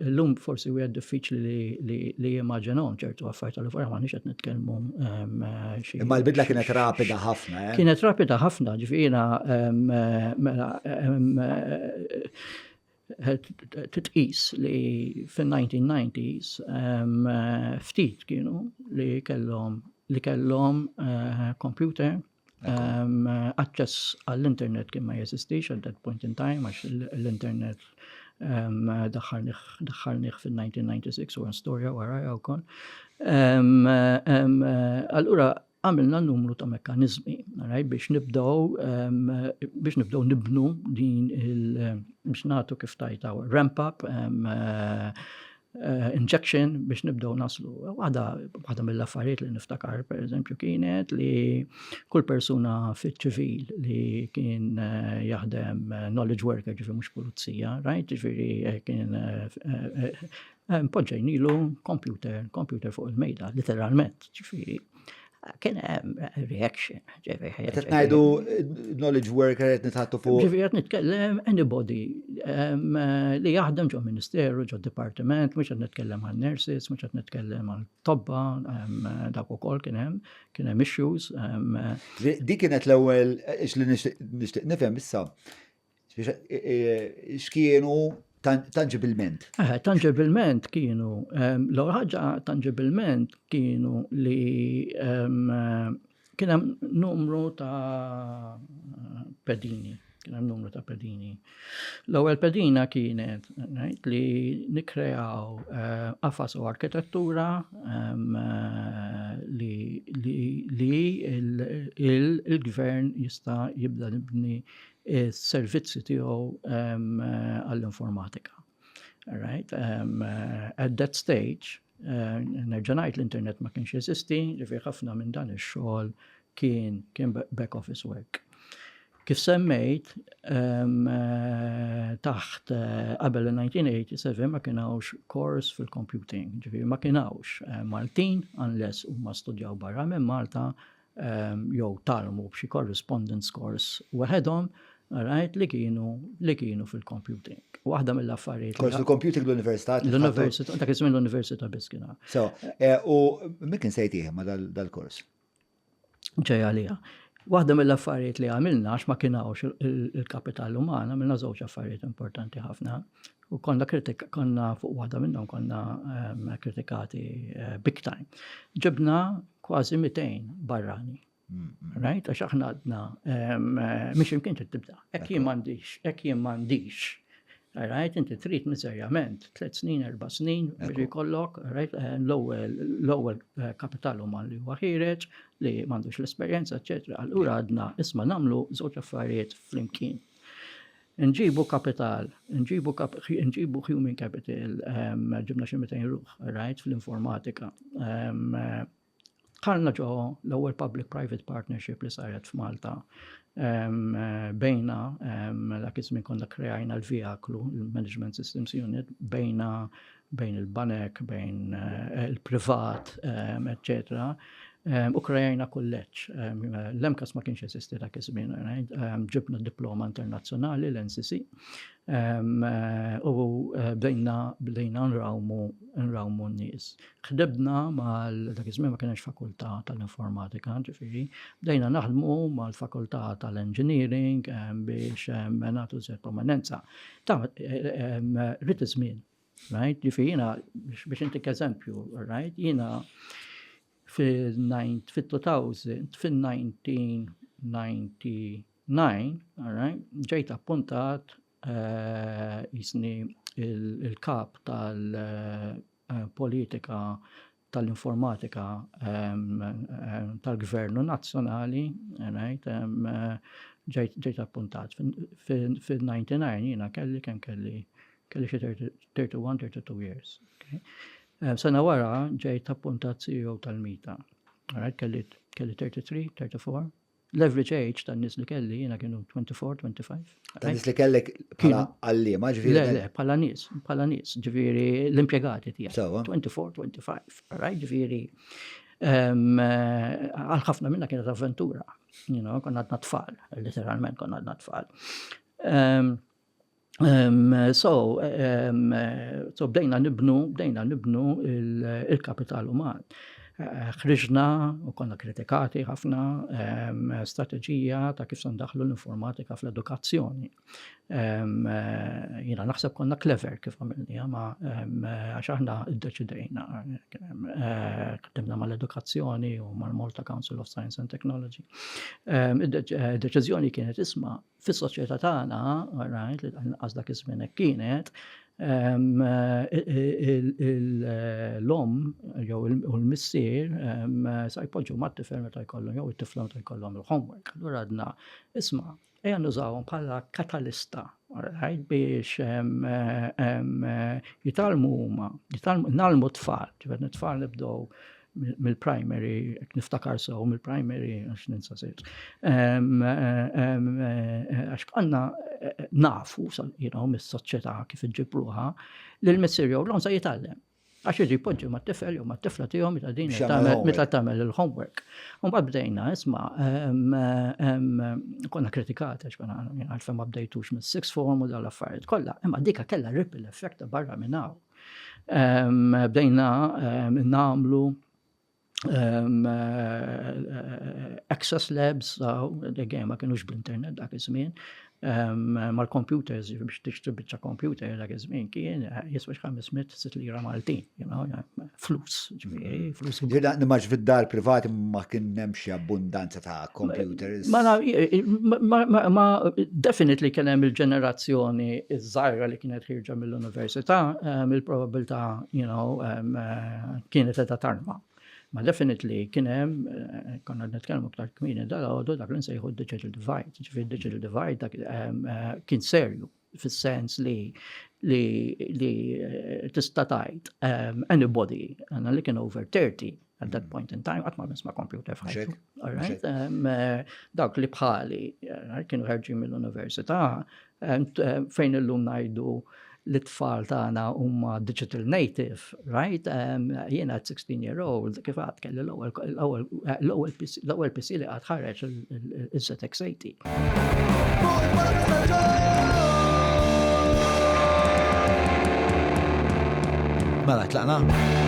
l-lum forsi wieħed diffiċli li jimmaġinhom ċertu affarijiet għal forma nix qed nitkellmu xi. Imma l-bidla kienet rapida ħafna, eh? Kienet rapida ħafna, ġifiera mela titqis li fin-1990s ftit kienu li kellhom computer aċċess għall-internet kien ma jeżistix at that point in time għax l-internet daħħalnieh fin-1996 u storja warajja wkoll. Allura għamilna numru ta' mekkaniżmi biex nibdew nibnu din biex nagħtu kif tajta ramp up injection biex nibdew naslu. Waħda mill-affarijiet li niftakar pereżempju kienet li kull persuna fiċ-ċivil li kien jaħdem knowledge worker ġifieri mhux pulizija, right? Ġifieri kien poġġejnilu computer fuq il-mejda, literalment, ġifieri. Kien hemm reaction, ġifieri. Qed ngħidu knowledge worker qed nitħattu fuq. Ġifieri qed nitkellem anybody li jaħdem ġo ministeru, ġo dipartiment, mhux qed nitkellem għal nurses, mhux qed nitkellem għal tobba, dak ukoll kien hemm issues. Di kienet l-ewwel li nixtieq nifhem issa. X'kienu tangibilment? Tangibilment kienu, l-ewwel ħaġa tangibilment kienu li kien hemm numru ta' pedini. L-ewwel pedina kienet li nikkreaw qafas u arkitettura li il-gvern jista' jibda nibni s-servizzi tiegħu għall-informatika. Right? At that stage, nerġa' ngħid l-internet ma kienx jeżisti, ġifieri ħafna minn dan ix-xogħol kien back office work. Kif semmejt, taħt qabel il-1987 ma kienawx course fil-computing, ġifieri ma kienawx Maltin unless huma studjaw barra minn Malta jew talmu b'xi correspondence course waħedhom, right, li kienu fil-computing. Waħda mill-affarijiet. Kors fil-computing l-università. L-università, dak isem l-università biss kien. So, u min kien sejtih ma dal-kors? Ġej għalija. Waħda mill-affarijiet li għamilna għax ma kienawx il-kapital umana, għamilna żewġ affarijiet importanti ħafna. U konna fuq waħda minnhom konna kritikati big time. Ġibna kważi 200 barrani. Right? Għax aħna għadna mhix imkien tibda. Hekk jien m'għandix. Right? Inti trid miżerjament 3 snin, 4 snin biex ikollok, right? L-ewwel kapital uman li huwa ħireġ li m'għandux l-esperjenza, eċetera. Allura għadna isma' nagħmlu żewġ affarijiet flimkien. Nġibu kapital, nġibu human capital, ġibna xi 200 ruħ, right, fl-informatika. Ħarna ġo l-ewwel public-private partnership li saret f'Malta bejna dak iż-żmien konna krejajna l-vjaklu, il-Management Systems Unit, bejn il-banek, bejn il-privat, eċetera. U krejajna kulleġġ. L-MCAS ma kienx jeżisti dak iż-żmien, ġibna diploma internazzjonali l-NCC u bdejna nrawmu n-nies. Ħdebna dak iż-żmien ma kienx fakultà tal-informatika, ġifieri, bdejna naħdmu mal-fakultà tal-engineering biex nagħtu żgħir prominenza. Rid iż-żmien, right? Ġifieri jiena biex intik eżempju, right? Jiena fil-1999, ġejt appuntat jisni il-kap tal-politika tal-informatika tal-Gvernu Nazzjonali, ġejt appuntat. Fil-99 jiena kelli xi 31-32 years. Sena wara ġejt appuntat CEO tal-Mita. Kelli 33, 34. L-average age tan-nies li kelli jiena kienu 24, 25. Tan-nies li kellek bħala għalliema ġifieri? Le, bħala nies, ġifieri l-impjegati tiegħek. 24, 25, ġifieri għal ħafna minna kienet avventura. Konna għadna tfal, literalment konna għadna tfal. So bdejna nibnu il-kapital uman. Ħriġna u konna kritikati ħafna strateġija ta' kif se ndaħlu l-informatika fl-edukazzjoni. Jiena naħseb konna clever kif għamilniha ma għax aħna iddeċidejna. Ħdimna mal-edukazzjoni u mal-Malta Council of Science and Technology. Id-deċiżjoni kienet isma' fis-soċjetà tagħna, right, li qas dak iż-żmien hekk kienet, l-om jew l-missier sa jpoġġu mat-tifel meta jkollhom jew it-tifla meta jkollhom il-homework. Allura għadna isma' ejja nużawhom bħala katalista, right, biex jitalmu huma, nagħlmu tfal, ġifier it-tfal nibdew mill-primary, niftakar sew mill-primary għax ninsa sejt. Għax konna nafu mis-soċjetà kif iġġibruha li l-missier jew l-om se jitgħallem. Għax jiġi jpoġġi mat-tifel jew mat-tifla tiegħu meta din tagħmel il-homework. U mbagħad bdejna isma' konna kritikati għax konna għalfejn ma bdejtux mis-sixth form u dal-affarijiet kollha, imma dik kellha ripple effect barra minn hawn. Bdejna nagħmlu access labs, ma kienux bl-internet dak iż-żmien, mal-computers, biex tixtri biċċa computer dak iż-żmien kien jiswa 500 lira Maltin, flus, ġifieri, flus. Nimax fid-dar privati ma kien hemm xi abbundanza ta' computers. Ma definitely kien hemm il-ġenerazzjoni iż-żgħira li kienet ħirġa mill-università, mill-probabilità, kienet qed tarma. Ma definitely kien hemm konna nitkellmu aktar kmieni dal-għodu dak li nsejħu digital divide. Ġifieri digital divide kien serju fis-sens li tista' tgħid anybody li kien over 30 at that point in time qatt ma nisma' computer f'ħajtu. All right? Dawk li bħali kienu ħarġin mill-università fejn illum ngħidu l-tfal tagħna huma digital native, right? Jiena at 16-year-old kif għad kelli l-ewwel PC li qatt ħareġ il-ZX80. Mela tlaqna?